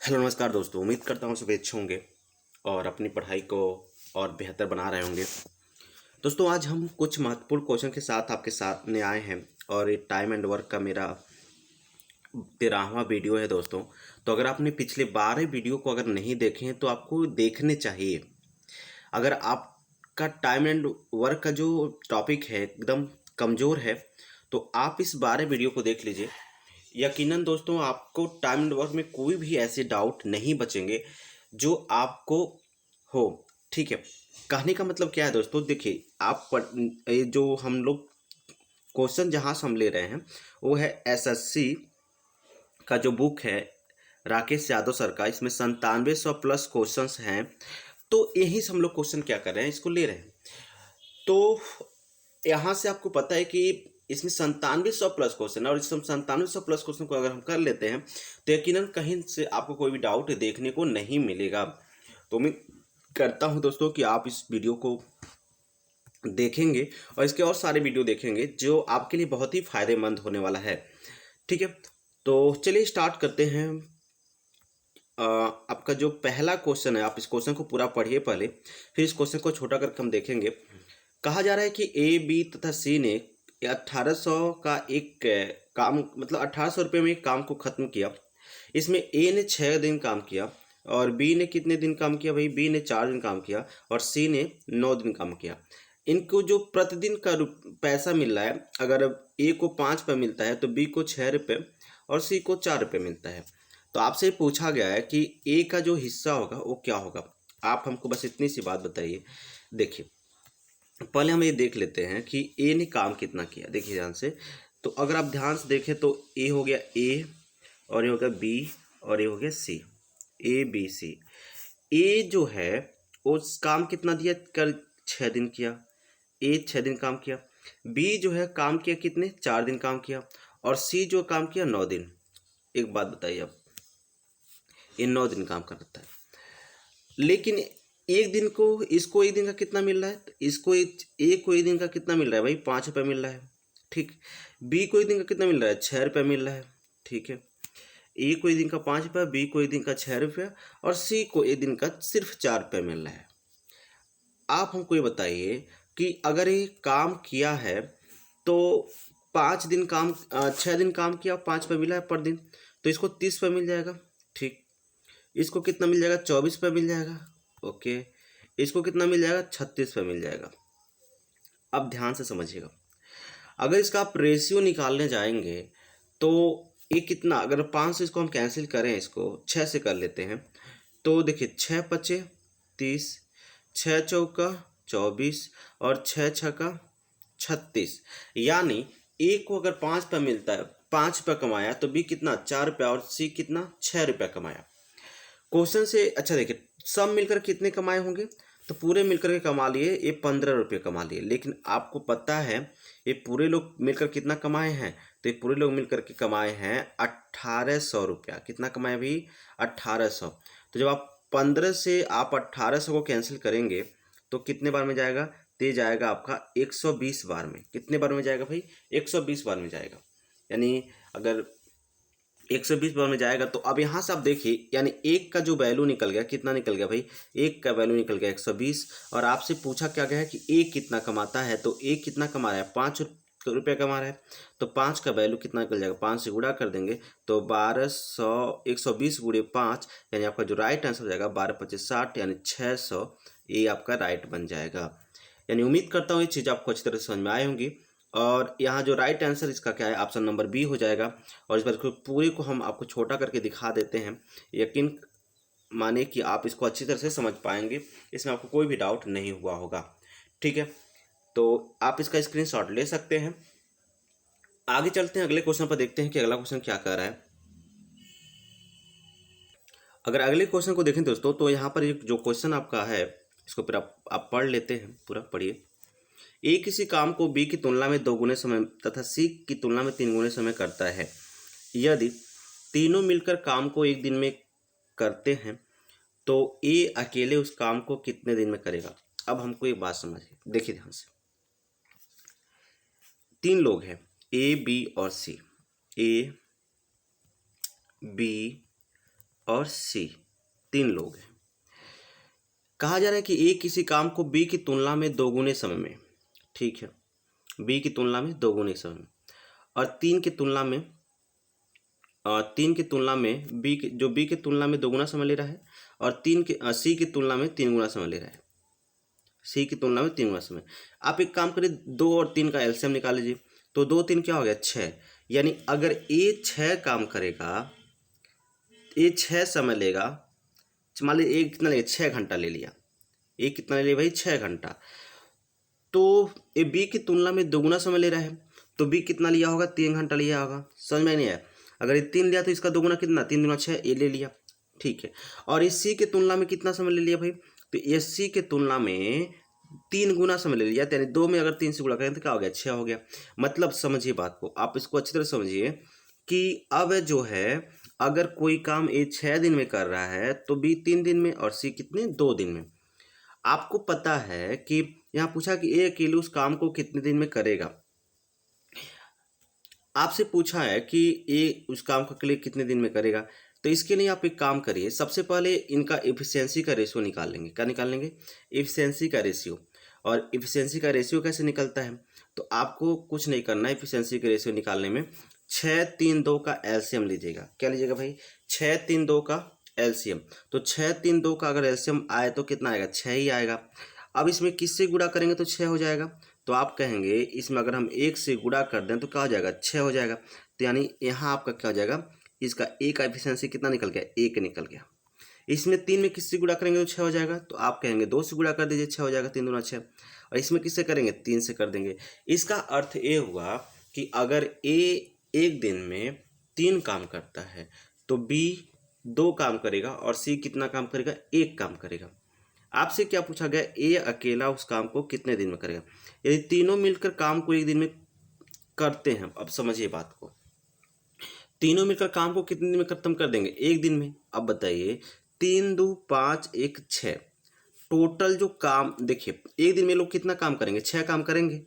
Hello नमस्कार दोस्तों, उम्मीद करता हूँ सब अच्छे होंगे और अपनी पढ़ाई को और बेहतर बना रहे होंगे। दोस्तों, आज हम कुछ महत्वपूर्ण क्वेश्चन के साथ आपके सामने आए हैं और ये टाइम एंड वर्क का मेरा 13वां वीडियो है दोस्तों। तो अगर आपने पिछले 12 वीडियो को अगर नहीं देखे हैं तो आपको देखने चाहिए। अगर आपका टाइम एंड वर्क का जो टॉपिक है एकदम कमज़ोर है तो आप इस 12 वीडियो को देख लीजिए। यकीनन दोस्तों आपको टाइम एंड वर्क में कोई भी ऐसे डाउट नहीं बचेंगे जो आपको हो। ठीक है, कहने का मतलब क्या है दोस्तों, देखिए ये जो हम लोग क्वेश्चन जहाँ से हम ले रहे हैं वो है एसएससी का जो बुक है राकेश यादव सर का। इसमें 9700 प्लस क्वेश्चंस हैं। तो यहीं से हम लोग क्वेश्चन क्या कर रहे हैं, इसको ले रहे हैं। तो यहाँ से आपको पता है कि इसमें 9700 प्लस क्वेश्चन है और इस 9700 प्लस क्वेश्चन को अगर हम कर लेते हैं तो यकीनन कहीं से आपको कोई भी डाउट देखने को नहीं मिलेगा। तो मैं करता हूँ दोस्तों कि आप इस वीडियो को देखेंगे और इसके और सारे वीडियो देखेंगे जो आपके लिए बहुत ही फायदेमंद होने वाला है। ठीक है, तो चलिए स्टार्ट करते हैं। आपका जो पहला क्वेश्चन है, आप इस क्वेश्चन को पूरा पढ़िए पहले, फिर इस क्वेश्चन को छोटा करके हम देखेंगे। कहा जा रहा है कि ए, बी तथा सी ने 1800 का एक काम, मतलब 1800 रुपये में एक काम को ख़त्म किया। इसमें ए ने 6 दिन काम किया और बी ने कितने दिन काम किया भाई? बी ने 4 दिन काम किया और सी ने 9 दिन काम किया। इनको जो प्रतिदिन का पैसा मिल रहा है, अगर ए को 5 रुपये मिलता है तो बी को 6 रुपये और सी को 4 रुपये मिलता है। तो आपसे पूछा गया है कि ए का जो हिस्सा होगा वो क्या होगा। आप हमको बस इतनी सी बात बताइए। देखिए, पहले हम ये देख लेते हैं कि ए ने काम कितना किया। देखिए ध्यान से, तो अगर आप ध्यान से देखें तो ए हो गया ए और ये हो गया बी और ये हो गया सी। A B C. ए जो है उस काम कितना दिया? कल 6 दिन किया। ए 6 दिन काम किया। बी जो है काम किया कितने? 4 दिन काम किया। और सी जो काम किया 9 दिन। एक बात बताइए आप, ये 9 दिन काम करता है, लेकिन एक दिन को इसको एक दिन का कितना मिल रहा है? तो इसको एक को एक दिन का कितना मिल रहा है भाई? 5 रुपये मिल रहा है। ठीक। बी को एक दिन का कितना मिल रहा है? 6 रुपये मिल रहा है। ठीक है, ए को एक दिन का 5 रुपये, बी को एक दिन का 6 रुपये और सी को एक दिन का सिर्फ 4 रुपये मिल रहा है। आप हमको ये बताइए कि अगर ये काम किया है तो 5 दिन काम 6 दिन काम किया, 5 रुपये मिला है पर दिन, तो इसको 30 रुपये मिल जाएगा। ठीक। इसको कितना मिल जाएगा? 24 रुपये मिल जाएगा। ओके। इसको कितना मिल जाएगा? 36 रुपये मिल जाएगा। अब ध्यान से समझिएगा, अगर इसका आप रेशियो निकालने जाएंगे तो ये कितना, अगर 5 से इसको हम कैंसिल करें, इसको 6 से कर लेते हैं, तो देखिए 6 × 5 = 30, 6 × 4 = 24 और 6 × 6 = 36। यानी ए को अगर 5 रुपये मिलता है, 5 रुपये कमाया, तो बी कितना? 4 रुपये और सी कितना? 6 रुपये कमाया। क्वेश्चन से अच्छा देखिए, सब मिलकर कितने कमाए होंगे? तो पूरे मिलकर के कमा लिए ये 15 रुपये कमा लिए। लेकिन आपको पता है ये पूरे लोग मिलकर कितना कमाए हैं? तो ये पूरे लोग मिलकर के कमाए हैं 1800 रुपया। कितना कमाए भाई? 1800। तो जब आप 15 से आप 1800 को कैंसिल करेंगे तो कितने बार में जाएगा? तो ये जाएगा आपका 120 बार में। कितने बार में जाएगा भाई? 120 बार में जाएगा। यानी अगर 120 बार में जाएगा तो अब यहाँ से आप देखिए, यानी एक का जो वैल्यू निकल गया, कितना निकल गया भाई? एक का वैल्यू निकल गया 120। और आपसे पूछा क्या गया है कि एक कितना कमाता है, तो एक कितना कमा रहा है? 5 रुपये कमा रहा है। तो 5 का वैल्यू कितना निकल जाएगा? 5 से गुणा कर देंगे तो 1200, 120 × 5, यानी आपका जो राइट आंसर हो जाएगा 12×5 = 60, यानी 600। ये आपका राइट बन जाएगा। यानी उम्मीद करता हूँ ये चीज़ आपको अच्छी तरह से समझ में आई होंगी। और यहाँ जो राइट आंसर इसका क्या है? ऑप्शन नंबर बी हो जाएगा। और इस बार पूरे को हम आपको छोटा करके दिखा देते हैं। यकीन माने कि आप इसको अच्छी तरह से समझ पाएंगे, इसमें आपको कोई भी डाउट नहीं हुआ होगा। ठीक है, तो आप इसका स्क्रीनशॉट ले सकते हैं। आगे चलते हैं, अगले क्वेश्चन पर देखते हैं कि अगला क्वेश्चन क्या कर रहा है। अगर अगले क्वेश्चन को देखें दोस्तों, तो यहाँ पर एक जो क्वेश्चन आपका है, इसको फिर आप पढ़ लेते हैं, पूरा पढ़िए। ए किसी काम को बी की तुलना में 2 गुने समय तथा सी की तुलना में 3 गुने समय करता है। यदि तीनों मिलकर काम को एक दिन में करते हैं तो ए अकेले उस काम को कितने दिन में करेगा? अब हमको एक बात समझिए, देखिए ध्यान से। 3 लोग हैं, ए बी और सी। ए बी और सी, 3 लोग हैं। कहा जा रहा है कि ए किसी काम को बी की तुलना में दोगुने समय में, ठीक है, बी की तुलना में दोगुने समय में, और 3 की तुलना में बी की तुलना में दोगुना समय ले रहा है, और सी की तुलना में 3 गुना समय ले रहा है, सी की तुलना में 3 गुना समय। आप एक काम करिए, 2 और 3 का एलसीएम निकाल लीजिए। तो 2 3 क्या हो गया, 6। यानी अगर ए 6 काम करेगा, ए 6 समय लेगा, मान लीजिए ए कितना लेगा, 6 घंटा ले लिया, ए कितना ले लिया भाई, 6 घंटा। तो ए बी की तुलना में दोगुना समय ले रहा है, तो बी कितना लिया होगा, 3 घंटा लिया होगा। समझ में नहीं आया? अगर ये 3 लिया तो इसका दोगुना कितना, 3 दूना 6, ए ले लिया, ठीक है। और इस सी के तुलना में कितना समय ले लिया भाई, तो एस सी के तुलना में 3 गुना समय ले लिया, यानी 2 में अगर 3 से गुणा करें तो क्या हो गया, 6 हो गया। मतलब समझिए बात को, आप इसको अच्छी तरह समझिए कि अब जो है अगर कोई काम ए 6 दिन में कर रहा है तो बी 3 दिन में और सी कितने, 2 दिन में। आपको पता है कि यहाँ पूछा कि ए अकेले उस काम को कितने दिन में करेगा। आपसे पूछा है कि ए उस काम को अकेले कितने दिन में करेगा, तो इसके लिए आप एक काम करिए, सबसे पहले इनका एफिशिएंसी का रेशियो निकाल लेंगे। क्या निकाल लेंगे, एफिशिएंसी का रेशियो। और एफिशिएंसी का रेशियो कैसे निकलता है, तो आपको कुछ नहीं करना है एफिशिएंसी का रेशियो निकालने में। 6 3 2 का एलसीएम लीजिएगा। क्या लीजिएगा भाई, 6 3 2 का एलसीएम। तो 6 3 2 का अगर एलसीएम आए तो कितना आएगा, 6 ही आएगा। अब इसमें किससे गुणा करेंगे तो 6 हो जाएगा। तो आप कहेंगे इसमें अगर हम 1 से गुणा कर दें तो क्या हो जाएगा, 6 हो जाएगा। तो यानी यहाँ आपका क्या हो जाएगा, इसका ए का एफिशिएंसी कितना निकल गया, 1 निकल गया। इसमें 3 में किससे गुणा करेंगे तो 6 हो जाएगा, तो आप कहेंगे 2 से गुणा कर दीजिए, 6 हो जाएगा, 3 दूना 6। और इसमें किससे करेंगे, 3 से कर देंगे। इसका अर्थ ये हुआ कि अगर ए एक दिन में 3 काम करता है तो बी 2 काम करेगा और सी कितना काम करेगा, 1 काम करेगा। आपसे क्या पूछा गया, ए अकेला उस काम को कितने दिन में करेगा। यदि तीनों मिलकर काम को एक दिन में करते हैं, अब समझिए बात को, तीनों मिलकर काम को कितने दिन में खत्म कर देंगे, एक दिन में। अब बताइए, 3 2 5 1 6, टोटल जो काम देखिए, एक दिन में लोग कितना काम करेंगे, 6 काम करेंगे।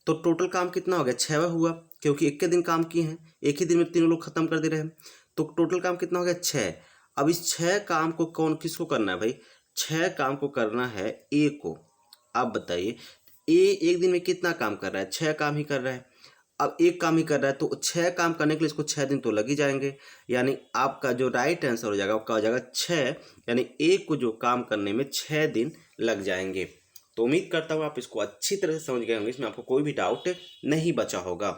तो टोटल काम कितना हो गया, 6 हुआ, क्योंकि एक के दिन काम किए हैं, एक ही दिन में तीनों लोग खत्म कर दे रहे हैं। तो टोटल काम कितना हो गया, 6। अब इस 6 काम को कौन किसको करना है भाई, 6 काम को करना है ए को। आप बताइए, ए एक दिन में कितना काम कर रहा है, 6 काम ही कर रहा है। अब एक काम ही कर रहा है तो 6 काम करने के लिए इसको 6 दिन तो लग ही जाएंगे। यानी आपका जो राइट आंसर हो जाएगा वो क्या हो जाएगा, 6। यानी एक को जो काम करने में 6 दिन लग जाएंगे। तो उम्मीद करता हूँ आप इसको अच्छी तरह से समझ गए होंगे, इसमें आपको कोई भी डाउट नहीं बचा होगा।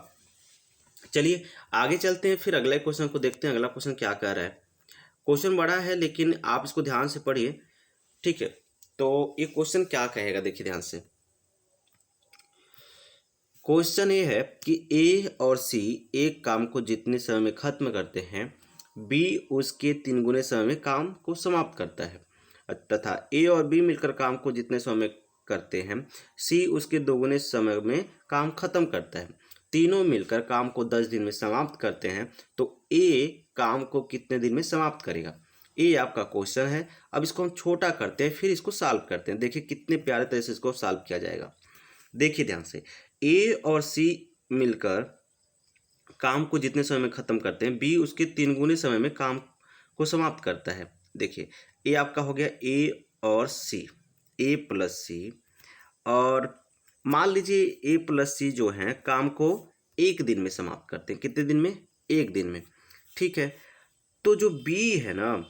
चलिए आगे चलते हैं, फिर अगले क्वेश्चन को देखते हैं। अगला क्वेश्चन क्या कह रहा है, क्वेश्चन बड़ा है लेकिन आप इसको ध्यान से पढ़िए, ठीक है। तो ये क्वेश्चन क्या कहेगा, देखिए ध्यान से। क्वेश्चन ये है कि ए और सी एक काम को जितने समय में खत्म करते हैं, बी उसके 3 गुने समय में काम को समाप्त करता है, तथा ए और बी मिलकर काम को जितने समय में करते हैं, सी उसके 2 गुने समय में काम खत्म करता है। तीनों मिलकर काम को 10 दिन में समाप्त करते हैं, तो ए काम को कितने दिन में समाप्त करेगा। ये आपका क्वेश्चन है। अब इसको हम छोटा करते हैं, फिर इसको सॉल्व करते हैं। देखिए कितने प्यारे तरह से इसको सॉल्व किया जाएगा। देखिए ध्यान से, ए और सी मिलकर काम को जितने समय में खत्म करते हैं, बी उसके 3 गुने समय में काम को समाप्त करता है। देखिए ए आपका हो गया ए और सी, ए प्लस सी, और मान लीजिए ए प्लस सी जो है काम को 1 दिन में समाप्त करते हैं। कितने दिन में, 1 दिन में, ठीक है। तो जो बी है ना,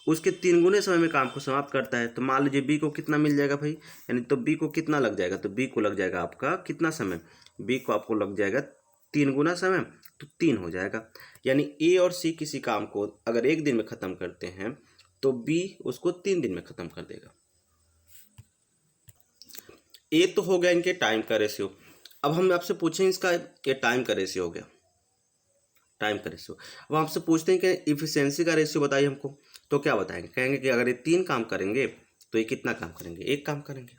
उसके 3 गुने समय में काम को समाप्त करता है। तो मान लीजिए बी को कितना मिल जाएगा भाई, यानी तो बी को कितना लग जाएगा, तो बी को लग जाएगा आपका कितना समय, बी को आपको लग जाएगा 3 गुना समय, तो 3 हो जाएगा। यानी ए और सी किसी काम को अगर 1 दिन में ख़त्म करते हैं तो बी उसको 3 दिन में ख़त्म कर देगा। ए तो हो गया इनके टाइम का रेशियो। अब हम आपसे पूछें इसका, ये टाइम का रेशियो हो गया, टाइम का रेशियो। अब आपसे पूछते हैं कि इफिशियंसी का रेशियो बताइए हमको, तो क्या बताएंगे, कहेंगे कि अगर ये 3 काम करेंगे तो ये कितना काम करेंगे, 1 काम करेंगे।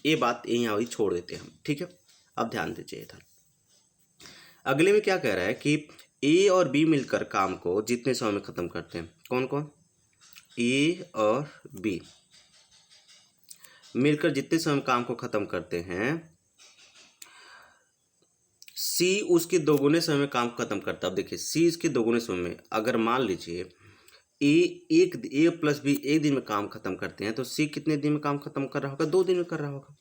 ये बात यहाँ वही छोड़ देते हैं हम, ठीक है। अब ध्यान दीजिए इधर, अगले में क्या कह रहा है कि ए और बी मिलकर काम को जितने समय में ख़त्म करते हैं, कौन कौन, ए और बी मिलकर जितने समय में काम को ख़त्म करते हैं, सी उसके 2 गुने समय में काम खत्म करता है। अब देखिए सी इसके 2 गुने समय में, अगर मान लीजिए ए प्लस बी एक दिन में काम खत्म करते हैं तो सी कितने दिन में काम खत्म कर रहा होगा? 2 दिन में कर रहा होगा।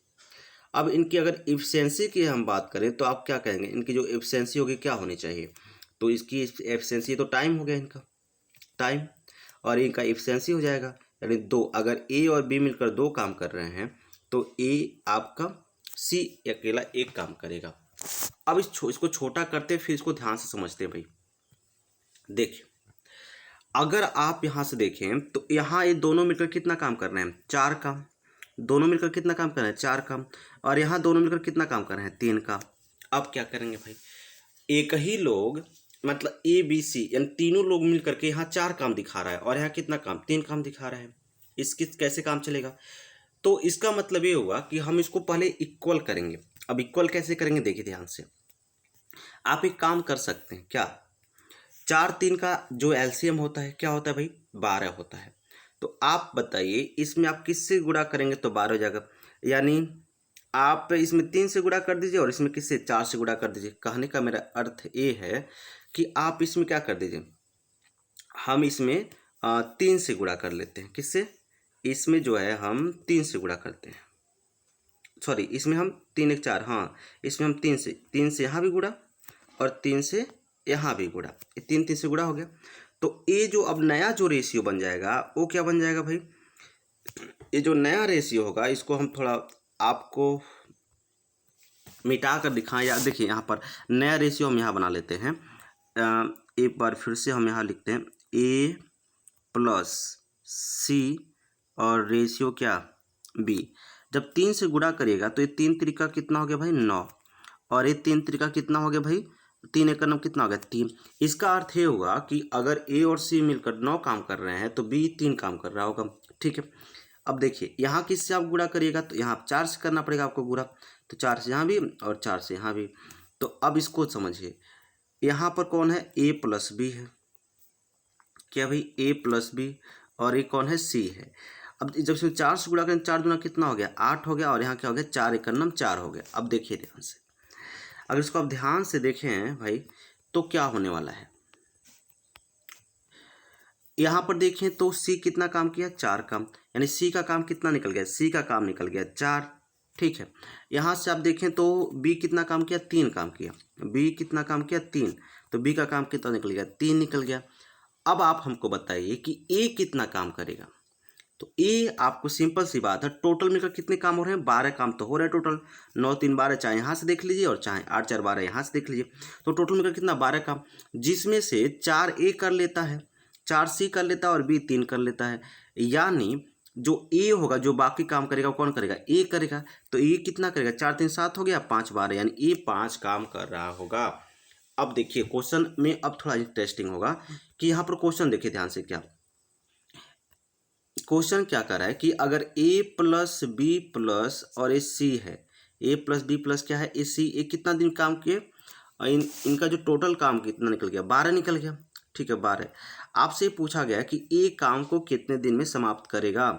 अब इनकी अगर एफिशिएंसी की हम बात करें तो आप क्या कहेंगे? इनकी जो एफिशिएंसी होगी क्या होनी चाहिए? तो इसकी एफिशिएंसी तो टाइम हो गया इनका, टाइम, और इनका एफिशिएंसी हो जाएगा यानी 2। अगर ए और बी मिलकर 2 काम कर रहे हैं तो ए आपका सी अकेला 1 काम करेगा। अब इसको छोटा करते फिर इसको ध्यान से समझते हैं भाई। देखिए अगर आप यहाँ से देखें तो यहाँ ये दोनों मिलकर कितना काम कर रहे हैं? 4 काम। दोनों मिलकर कितना काम कर रहे हैं? 4 काम। और यहाँ दोनों मिलकर कितना काम कर रहे हैं? 3 काम। अब क्या करेंगे भाई? एक ही लोग मतलब ए बी सी यानी तीनों लोग मिल करके यहाँ 4 काम दिखा रहा है और यहाँ कितना काम? 3 काम दिखा रहा है। इसकी कैसे काम चलेगा? तो इसका मतलब ये हुआ कि हम इसको पहले इक्वल करेंगे। अब इक्वल कैसे करेंगे देखिए ध्यान से। आप एक काम कर सकते हैं क्या? 4 3 का जो एलसीएम होता है क्या होता है भाई? 12 होता है। तो आप बताइए इसमें आप किससे गुणा करेंगे तो 12 हो जाएगा। यानी आप इसमें 3 से गुणा कर दीजिए और इसमें किससे? 4 से गुणा कर दीजिए। कहने का मेरा अर्थ ये है कि आप इसमें क्या कर दीजिए, हम इसमें 3 से गुणा कर लेते हैं। किससे? इसमें जो है हम 3 से गुणा करते हैं, सॉरी इसमें हम 3 1 4, हाँ इसमें हम 3 से यहाँ भी गुणा और 3 से यहाँ भी गुणा, ये 3 3 से गुणा हो गया। तो ये जो अब नया जो रेशियो बन जाएगा वो क्या बन जाएगा भाई? ये जो नया रेशियो होगा इसको हम थोड़ा आपको मिटा कर दिखाएं। या देखिए यहाँ पर नया रेशियो हम यहाँ बना लेते हैं। एक बार फिर से हम यहाँ लिखते हैं ए प्लस सी और रेशियो क्या? बी। जब 3 से गुणा करिएगा तो ये 3 त्रिका कितना हो गया भाई? 9। और ये 3 त्रिका कितना हो गया भाई? 3 एकड़ 9 कितना हो गया? 3। इसका अर्थ ये होगा कि अगर ए और सी मिलकर 9 काम कर रहे हैं तो बी 3 काम कर रहा होगा। ठीक है। अब देखिए यहाँ किससे आप गुणा करिएगा तो यहाँ 4 से करना पड़ेगा आपको गुणा। तो 4 से यहाँ भी और 4 से यहाँ भी। तो अब इसको समझिए, यहाँ पर कौन है? ए प्लस बी है। क्या भाई? ए प्लस बी। और ये कौन है? सी है। अब जब इसमें 4 से गुणा करें 4 दूना कितना हो गया? 8 हो गया। और यहाँ क्या हो गया? 4 एकड़ 4 हो गया। अब देखिए ध्यान से, अगर इसको आप ध्यान से देखें भाई तो क्या होने वाला है? यहाँ पर देखें तो सी कितना काम किया? 4 काम। यानी सी का काम कितना निकल गया? सी का काम निकल गया 4। ठीक है। यहाँ से आप देखें तो बी कितना काम किया? 3 काम किया। बी कितना काम किया? 3। तो बी का काम कितना निकल गया? 3 निकल गया। अब आप हमको बताइए कि ए कितना काम करेगा। तो ए आपको सिंपल सी बात है, टोटल मिलकर कितने काम हो रहे हैं? 12 काम तो हो रहे हैं टोटल। 9 3 12, चाहे यहाँ से देख लीजिए और चाहे 8 4 12 यहाँ से देख लीजिए। तो टोटल मिलकर कितना? 12 काम, जिसमें से 4 ए कर लेता है, 4 सी कर लेता है और बी 3 कर लेता है। यानी जो ए होगा जो बाकी काम करेगा वो कौन करेगा? ए करेगा। तो ए कितना करेगा? 4 3 7 हो गया, 5 12, यानी ए 5 काम कर रहा होगा। अब देखिए क्वेश्चन में अब थोड़ा इंटरेस्टिंग होगा कि यहाँ पर क्वेश्चन देखिए ध्यान से। क्या क्वेश्चन क्या कर रहा है कि अगर a प्लस बी प्लस और ए सी है, a प्लस बी प्लस क्या है? ए सी। ए कितना दिन काम किए? इनका जो टोटल काम कितना निकल गया? 12 निकल गया। ठीक है 12। आपसे पूछा गया कि ए काम को कितने दिन में समाप्त करेगा।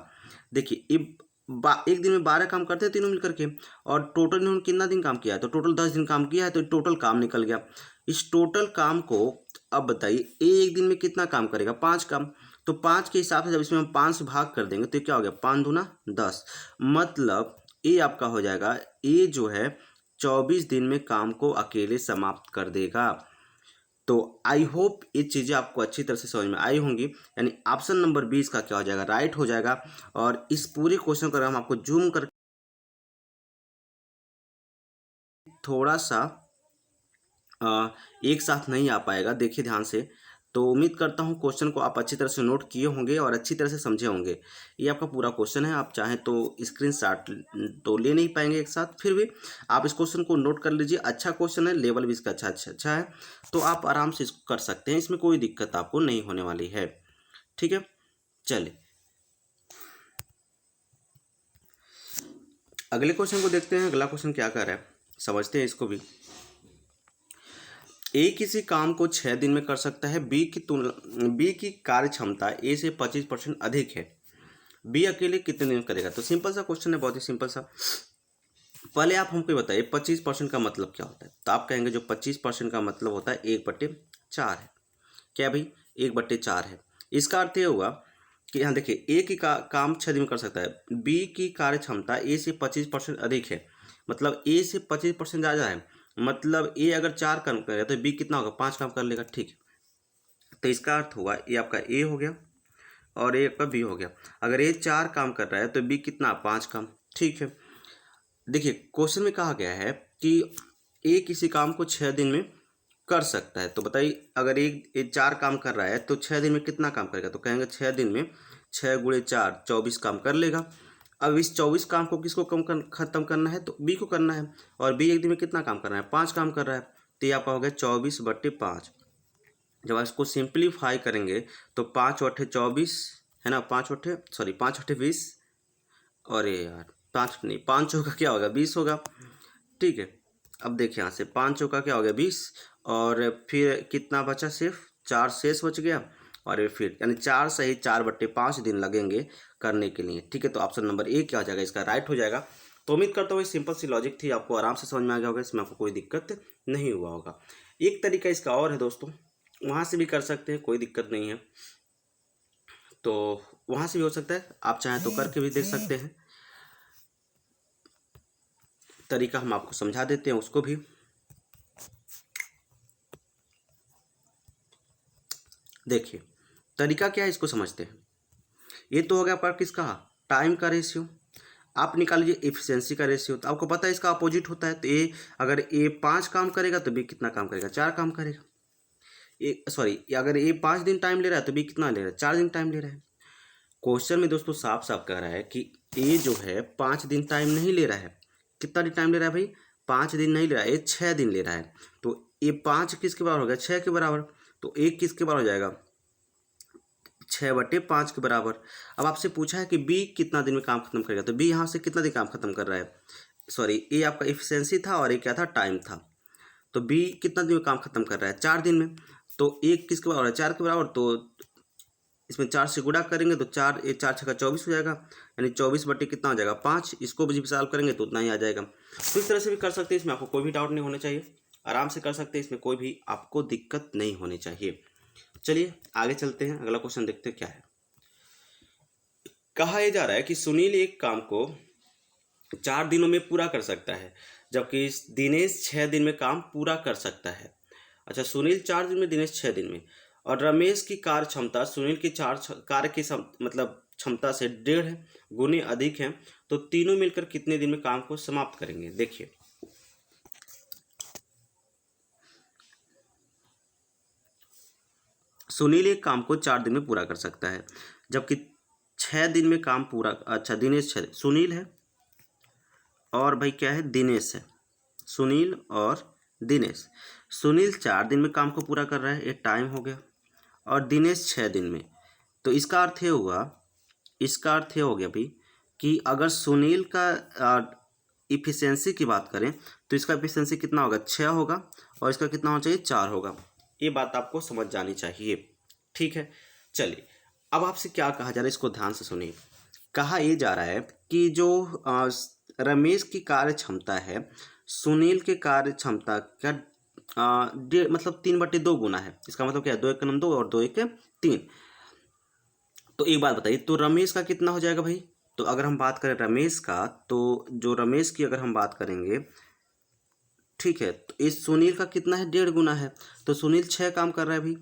देखिए एक दिन में 12 काम करते हैं तीनों मिलकर के, और टोटल इन्होंने कितना दिन काम किया है? तो टोटल 10 दिन काम किया है, तो टोटल काम निकल गया। इस टोटल काम को अब बताइए ए एक दिन में कितना काम करेगा? 5 काम। तो 5 के हिसाब से जब इसमें हम 5 से भाग कर देंगे तो क्या हो गया? 5 दूना 10। मतलब ए आपका हो जाएगा, ए जो है 24 दिन में काम को अकेले समाप्त कर देगा। तो आई होप ये चीज़ें आपको अच्छी तरह से समझ में आई होंगी। यानी ऑप्शन नंबर 20 का क्या हो जाएगा? राइट हो जाएगा। और इस पूरे क्वेश्चन को अगर हम आपको जूम कर थोड़ा सा एक साथ नहीं आ पाएगा, देखिए ध्यान से। तो उम्मीद करता हूँ क्वेश्चन को आप अच्छी तरह से नोट किए होंगे और अच्छी तरह से समझे होंगे। ये आपका पूरा क्वेश्चन है। आप चाहें तो स्क्रीनशॉट तो ले नहीं पाएंगे एक साथ, फिर भी आप इस क्वेश्चन को नोट कर लीजिए। अच्छा क्वेश्चन है, लेवल भी इसका अच्छा है, तो आप आराम से इसको कर सकते हैं। इसमें कोई दिक्कत आपको नहीं होने वाली है। ठीक है, चलिए अगले क्वेश्चन को देखते हैं। अगला क्वेश्चन क्या कर रहा है समझते हैं इसको भी। ए किसी काम को 6 दिन में कर सकता है। बी की कार्य क्षमता ए से 25% अधिक है। बी अकेले कितने दिन में करेगा? तो सिंपल सा क्वेश्चन है, बहुत ही सिंपल सा। पहले आप हमको बताइए 25% का मतलब क्या होता है। तो आप कहेंगे जो 25% का मतलब होता है 1/4 है। क्या भाई? 1/4 है। इसका अर्थ ये होगा कि यहाँ देखिए ए की काम 6 दिन में कर सकता है, बी की कार्य क्षमता ए से 25% अधिक है, मतलब ए से 25% ज़्यादा है, मतलब ए अगर 4 काम करेगा तो बी कितना होगा, 5 काम कर लेगा। ठीक है, तो इसका अर्थ हुआ ये आपका ए हो गया और ए आपका बी हो गया। अगर ए 4 काम कर रहा है तो बी कितना, 5 काम। ठीक है, देखिए क्वेश्चन में कहा गया है कि ए किसी काम को 6 दिन में कर सकता है, तो बताइए अगर एक 4 काम कर रहा है तो 6 दिन में कितना काम करेगा, तो कहेंगे 6 दिन में 6 गुणे 4 24 काम कर लेगा। अब इस 24 काम को किसको खत्म करना है, तो बी को करना है, और बी एक दिन में कितना काम कर रहा है, 5 काम कर रहा है, तो ये आपका हो गया 24/5। जब आप इसको सिंप्लीफाई करेंगे तो 5/24 है ना, 5/20, और ये यार 5 नहीं, 5 चौका क्या होगा, 20 होगा। ठीक है, अब देखिए यहाँ से 5 चौका क्या हो गया, 20, और फिर कितना बचा, सिर्फ 4 शेष बच गया, और ये फिर यानी 4 सही 4/5 दिन लगेंगे करने के लिए। ठीक है, तो ऑप्शन नंबर ए क्या हो जाएगा, इसका राइट हो जाएगा। तो उम्मीद करता हूँ सिंपल सी लॉजिक थी, आपको आराम से समझ में आ गया होगा, इसमें आपको कोई दिक्कत नहीं हुआ होगा। एक तरीका इसका और है दोस्तों, वहाँ से भी कर सकते हैं, कोई दिक्कत नहीं है, तो वहाँ से भी हो सकता है, आप चाहें तो करके भी देख सकते हैं। तरीका हम आपको समझा देते हैं उसको भी। देखिए तरीका क्या है, इसको समझते हैं। ये तो हो गया पर किसका, टाइम का रेशियो। आप निकाल लीजिए एफिशिएंसी का रेशियो, तो आपको पता है इसका अपोजिट होता है, तो ए अगर ए 5 काम करेगा तो बी कितना काम करेगा, 4 काम करेगा। अगर ए 5 दिन टाइम ले रहा है तो बी कितना ले रहा है, 4 दिन टाइम ले रहा है। क्वेश्चन में दोस्तों साफ साफ कह रहा है कि ए जो है 5 दिन टाइम नहीं ले रहा है। कितना दिन टाइम ले रहा है भाई, 5 दिन नहीं ले रहा है, ये 6 दिन ले रहा है। तो ये 5 किसके बराबर हो गया, 6 के बराबर, तो 1 किसके बराबर हो जाएगा, 6/5 के बराबर। अब आपसे पूछा है कि बी कितना दिन में काम खत्म करेगा, तो बी यहाँ से कितना दिन काम खत्म कर रहा है, ये आपका एफिशिएंसी था और ये क्या था, टाइम था। तो बी कितना दिन में काम खत्म कर रहा है, 4 दिन में। तो 1 किसके बराबर है, 4 के बराबर, तो इसमें 4 से गुणा करेंगे तो 4 6 24 हो जाएगा, यानी 24 कितना हो जाएगा, 5। इसको भी सॉल्व करेंगे तो उतना ही आ जाएगा। तो इस तरह से भी कर सकते हैं, इसमें आपको कोई भी डाउट नहीं होना चाहिए, आराम से कर सकते हैं, इसमें कोई भी आपको दिक्कत नहीं होनी चाहिए। चलिए आगे चलते हैं, अगला क्वेश्चन देखते हैं क्या है। कहा यह जा रहा है कि सुनील एक काम को 4 दिनों में पूरा कर सकता है, जबकि दिनेश 6 दिन में काम पूरा कर सकता है। अच्छा, सुनील 4 दिन में, दिनेश 6 दिन में, और रमेश की कार्य क्षमता सुनील की कार्य की मतलब क्षमता से 1.5 गुने अधिक है, तो तीनों मिलकर कितने दिन में काम को समाप्त करेंगे। देखिए सुनील एक काम को 4 दिन में पूरा कर सकता है, जबकि 6 दिन में काम पूरा, अच्छा दिनेश 6, सुनील है और भाई क्या है, दिनेश है, सुनील और दिनेश। सुनील 4 दिन में काम को पूरा कर रहा है, एक टाइम हो गया, और दिनेश 6 दिन में। तो इसका अर्थ ये हो गया भाई कि अगर सुनील का इफिशियंसी की बात करें तो इसका इफिशियंसी कितना होगा, 6 होगा, और इसका कितना होना चाहिए, 4 होगा। ये बात आपको समझ जानी चाहिए। ठीक है, चलिए अब आपसे क्या कहा जा रहा है, इसको ध्यान से सुनिए। कहा यह जा रहा है कि जो रमेश की कार्य क्षमता है सुनील के कार्य क्षमता का मतलब 3/2 गुना है। इसका मतलब क्या है, 2 × 2 और 2 × 3। तो एक बात बताइए, तो रमेश का कितना हो जाएगा भाई, तो अगर हम बात करें रमेश का, तो जो रमेश की अगर हम बात करेंगे, ठीक है, तो इस सुनील का कितना है, 1.5 गुना है। तो सुनील 6 काम कर रहा है भाई,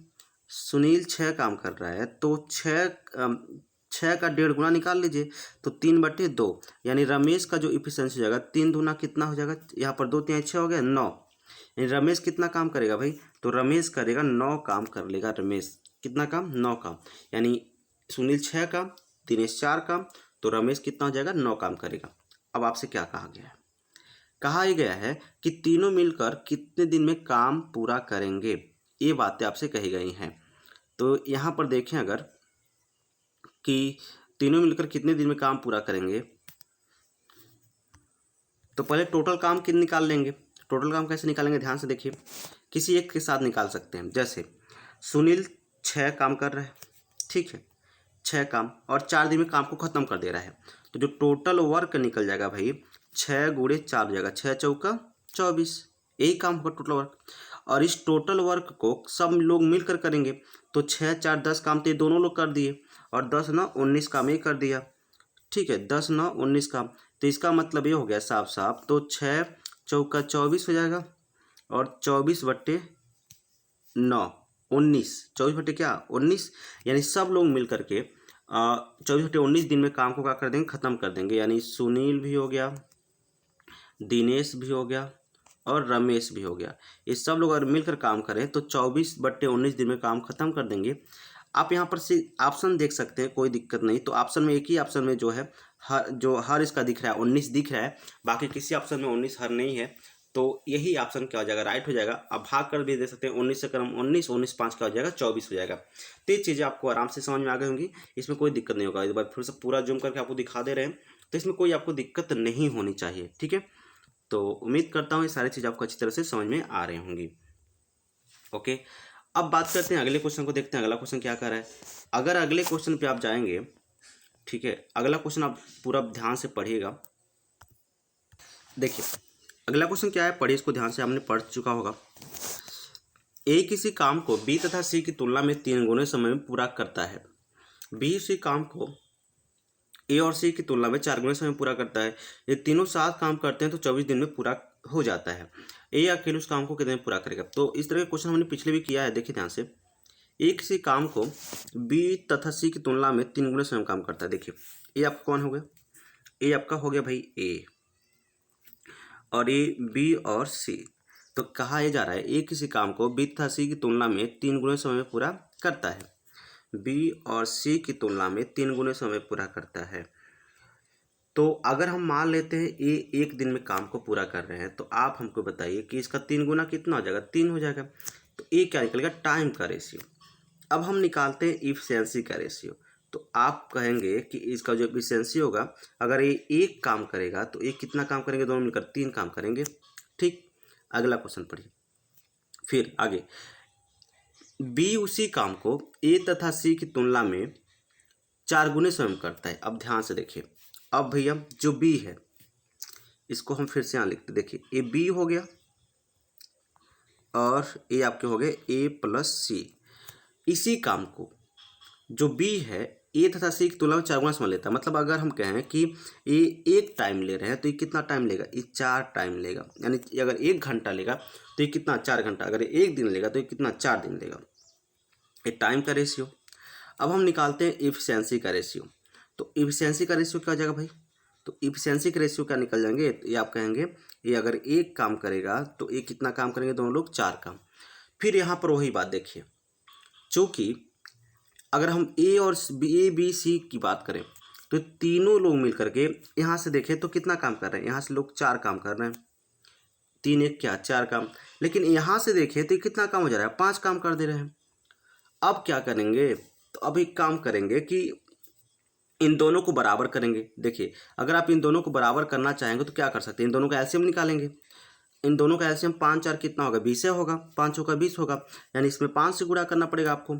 सुनील 6 काम कर रहा है, तो 6 का 1.5 गुना निकाल लीजिए, तो 3/2, यानी रमेश का जो इफिशियंसी हो जाएगा 3 दूना कितना हो जाएगा, यहाँ पर 2 3 6 हो गया, 9। यानी रमेश कितना काम करेगा भाई, तो रमेश करेगा 9 काम कर लेगा। रमेश कितना काम, 9 काम, यानी सुनील 6 काम, दिनेश 4 काम, तो रमेश कितना हो जाएगा, 9 काम करेगा। अब आपसे क्या कहा गया है, कहा यह गया है कि तीनों मिलकर कितने दिन में काम पूरा करेंगे, ये बातें आपसे कही गई हैं। तो यहाँ पर देखें अगर कि तीनों मिलकर कितने दिन में काम पूरा करेंगे, तो पहले टोटल काम कितने निकाल लेंगे। टोटल काम कैसे निकालेंगे, ध्यान से देखिए, किसी एक के साथ निकाल सकते हैं। जैसे सुनील 6 काम कर रहा है, ठीक है, 6 काम, और 4 दिन में काम को ख़त्म कर दे रहा है, तो जो टोटल वर्क निकल जाएगा भाई 6 × 4 हो जाएगा, 6 चौका 24, यही काम होगा टोटल वर्क। और इस टोटल वर्क को सब लोग मिलकर करेंगे। तो 6 4 10 काम तो ये दोनों लोग कर दिए और 10 9 19 काम ये कर दिया। ठीक है, 10 9 19 काम। तो इसका मतलब ये हो गया साफ साफ, तो 6 चौका 24 हो जाएगा और 24/9 19, 24 क्या 19, यानी सब लोग मिल करके 24/19 दिन में काम को क्या कर देंगे, ख़त्म कर देंगे। यानी सुनील भी हो गया, दिनेश भी हो गया और रमेश भी हो गया। ये सब लोग अगर मिलकर काम करें तो 24/19 दिन में काम खत्म कर देंगे। आप यहाँ पर से ऑप्शन देख सकते हैं, कोई दिक्कत नहीं। तो ऑप्शन में एक ही ऑप्शन में जो है हर इसका दिख रहा है 19 दिख रहा है, बाकी किसी ऑप्शन में 19 हर नहीं है। तो यही ऑप्शन क्या हो जाएगा, राइट हो जाएगा। अब भाग कर भी दे सकते हैं, 19 से क्रम 19, 19 5 क्या हो जाएगा 24 हो जाएगा। तो ये चीज़ें आपको आराम से समझ में आ गई होंगी, इसमें कोई दिक्कत नहीं होगा। एक बार फिर से पूरा जूम करके आपको दिखा दे रहे हैं, तो इसमें कोई आपको दिक्कत नहीं होनी चाहिए। ठीक है, तो उम्मीद करता हूँ ये सारी चीज़ आपको अच्छी तरह से समझ में आ रही होंगी। ओके, अब बात करते हैं अगले क्वेश्चन को, देखते हैं अगला क्वेश्चन क्या कर रहा है। अगर अगले क्वेश्चन पे आप जाएंगे, ठीक है, अगला क्वेश्चन आप पूरा ध्यान से पढ़िएगा। देखिए अगला क्वेश्चन क्या है, पढ़िए इसको ध्यान से, हमने पढ़ चुका होगा। ए किसी काम को बी तथा सी की तुलना में 3 गुने समय में पूरा करता है। बी उसी काम को ए और सी की तुलना में 4 गुने समय में पूरा करता है। ये तीनों साथ काम करते हैं तो 24 दिन में पूरा हो जाता है। ए अकेले उस काम को कितने में पूरा करेगा। तो इस तरह का क्वेश्चन हमने पिछले भी किया है, देखिए ध्यान से। ए किसी काम को बी तथा सी की तुलना में 3 गुने समय में काम करता है। देखिए ए आपका कौन हो गया, ए आपका हो गया भाई ए, और ए बी और सी। तो कहा यह जा रहा है ए किसी काम को बी तथा सी की तुलना में 3 गुने समय में पूरा करता है। बी और सी की तुलना में 3 गुने समय में पूरा करता है। तो अगर हम मान लेते हैं ए एक दिन में काम को पूरा कर रहे हैं, तो आप हमको बताइए कि इसका 3 गुना कितना हो जाएगा, 3 हो जाएगा। तो ए क्या निकलेगा, टाइम का रेशियो। अब हम निकालते हैं इफिशियंसी का रेशियो। तो आप कहेंगे कि इसका जो इफिशियंसी होगा, अगर ये एक काम करेगा तो ये कितना काम करेंगे, दोनों मिलकर 3 काम करेंगे। ठीक, अगला क्वेश्चन पढ़िए। फिर आगे, बी उसी काम को ए तथा सी की तुलना में 4 गुने समय करता है। अब ध्यान से देखिए, अब भैया जो बी है इसको हम फिर से यहाँ लिखते, देखिए ए बी हो गया और ए आपके हो गए ए प्लस सी। इसी काम को जो बी है ए तथा सी की तुलना में 4 गुना समय लेता है। मतलब अगर हम कहें कि ए एक टाइम ले रहे हैं तो ये कितना टाइम लेगा, ये 4 टाइम लेगा। यानी अगर 1 घंटा लेगा तो ये कितना 4 घंटा, अगर ये 1 दिन लेगा तो ये कितना 4 दिन लेगा। ये टाइम का रेशियो। अब हम निकालते हैं इफिशियंसी का रेशियो। तो इफिशियंसी का रेशियो क्या हो जाएगा भाई, तो इफिशियंसी का रेशियो क्या निकल जाएंगे, तो ये आप कहेंगे ये अगर एक काम करेगा तो ये कितना काम करेंगे, दोनों लोग 4 काम। फिर यहाँ पर वही बात देखिए, चूँकि अगर हम ए और बी सी की बात करें तो तीनों लोग मिल करके यहाँ से देखें तो कितना काम कर रहे हैं, यहाँ से लोग 4 काम कर रहे हैं, 3 1 क्या 4 काम। लेकिन यहाँ से देखें तो कितना काम हो जा रहा है, 5 काम कर दे रहे हैं। अब क्या करेंगे, तो अब एक काम करेंगे कि इन दोनों को बराबर करेंगे। देखिए अगर आप इन दोनों को बराबर करना चाहेंगे तो क्या कर सकते हैं, इन दोनों का एलसीएम निकालेंगे। इन दोनों का एलसीएम 5 4 कितना होगा, 20 होगा, 5 का 20 होगा। यानी इसमें 5 से गुणा करना पड़ेगा आपको,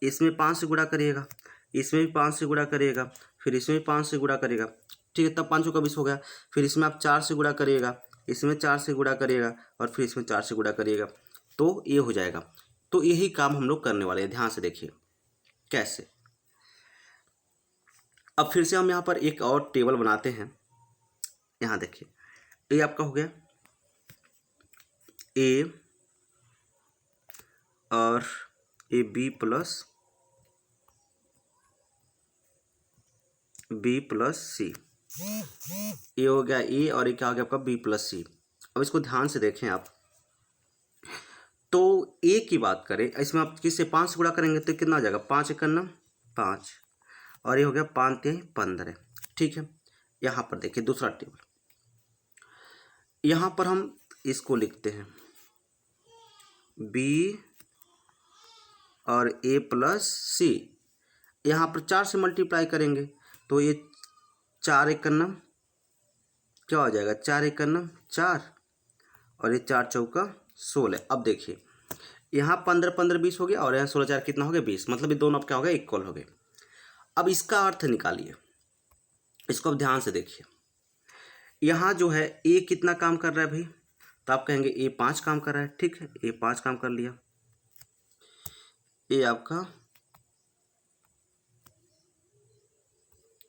इसमें 5 से गुणा करिएगा, इसमें भी 5 से गुणा करिएगा, फिर इसमें भी 5 से गुणा करिएगा। ठीक है, तब 5 का 20 हो गया। फिर इसमें आप 4 से गुणा करिएगा, इसमें 4 से गुणा करिएगा और फिर इसमें 4 से गुणा करिएगा, तो ये हो जाएगा। तो यही काम हम लोग करने वाले हैं। ध्यान से देखिए कैसे। अब फिर से हम यहाँ पर एक और टेबल बनाते हैं। यहाँ देखिए ये आपका हो गया ए और ए बी प्लस सी, ये हो गया ए और ये क्या हो गया आपका बी प्लस सी। अब इसको ध्यान से देखें आप, तो ए की बात करें, इसमें आप किससे 5 से गुणा करेंगे तो कितना हो जाएगा, 5 1 5 और ये हो गया 5 3 15। ठीक है, यहाँ पर देखिए दूसरा टेबल, यहाँ पर हम इसको लिखते हैं बी और ए प्लस सी। यहाँ पर 4 से मल्टीप्लाई करेंगे तो ये 4 1 क्या हो जाएगा, 4 1 4 और ये 4 चौका 16। अब देखिए यहाँ 15 15 20 हो गया और यहाँ 16 4 कितना हो गया 20। मतलब ये दोनों अब क्या हो गए, इक्वल हो गए। अब इसका अर्थ निकालिए, इसको अब ध्यान से देखिए। यहाँ जो है ए कितना काम कर रहा है भाई, तो आप कहेंगे ए 5 काम कर रहा है, ठीक है, ए 5 काम कर लिया। ए आपका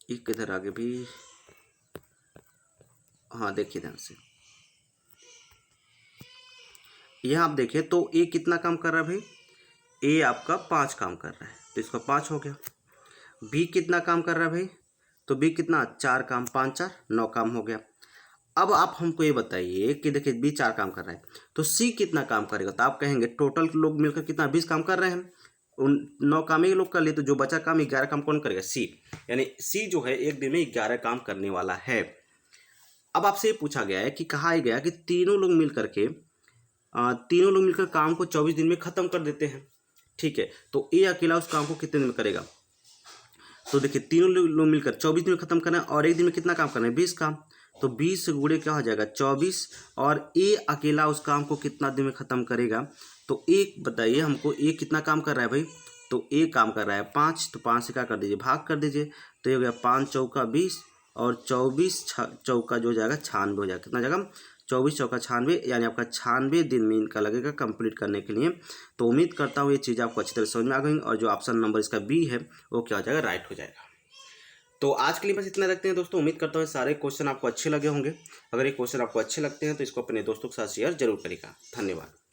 एक किधर आगे भी, हाँ देखिए ध्यान से, यह आप देखें तो ए कितना काम कर रहा है भाई, ए आपका 5 काम कर रहा है, तो इसका 5 हो गया। बी कितना काम कर रहा है भाई, तो बी कितना 4 काम, 5 4 9 काम हो गया। अब आप हमको ये बताइए कि देखिए बी 4 काम कर रहा है, तो सी कितना काम करेगा, तो आप कहेंगे टोटल लोग मिलकर कितना 20 काम कर रहे हैं, उन 9 काम ही लोग कर लिए, तो जो बचा काम 11 काम कौन करेगा, सी। यानी सी जो है एक दिन में 11 काम करने वाला है। अब आपसे ये पूछा गया है कि कहा गया कि तीनों लोग मिलकर काम को 24 दिन में ख़त्म कर देते हैं, ठीक है। तो ए अकेला उस काम को कितने दिन में करेगा, तो देखिए तीनों लोग मिलकर 24 दिन में ख़त्म करना है और एक दिन में कितना काम करना है, 20 काम। तो 20 से गुणे क्या हो जाएगा 24, और ए अकेला उस काम को कितना दिन में ख़त्म करेगा, तो एक बताइए हमको, ए कितना काम कर रहा है भाई, तो ए काम कर रहा है 5, तो 5 से क्या कर दीजिए, भाग कर दीजिए, तो ये हो गया 5 चौका 20 और 24 चौका जो हो जाएगा 96 हो जाएगा, कितना जाएगा 24 चौका 96, यानी आपका 96 दिन में इनका लगेगा कंप्लीट करने के लिए। तो उम्मीद करता हूँ ये चीज़ आपको अच्छी तरह समझ में आ गई, और जो ऑप्शन नंबर इसका बी है वो क्या हो जाएगा, राइट हो जाएगा। तो आज के लिए बस इतना रखते हैं दोस्तों। उम्मीद करता हूँ सारे क्वेश्चन आपको अच्छे लगे होंगे। अगर ये क्वेश्चन आपको अच्छे लगते हैं तो इसको अपने दोस्तों के साथ शेयर जरूर करिएगा। धन्यवाद।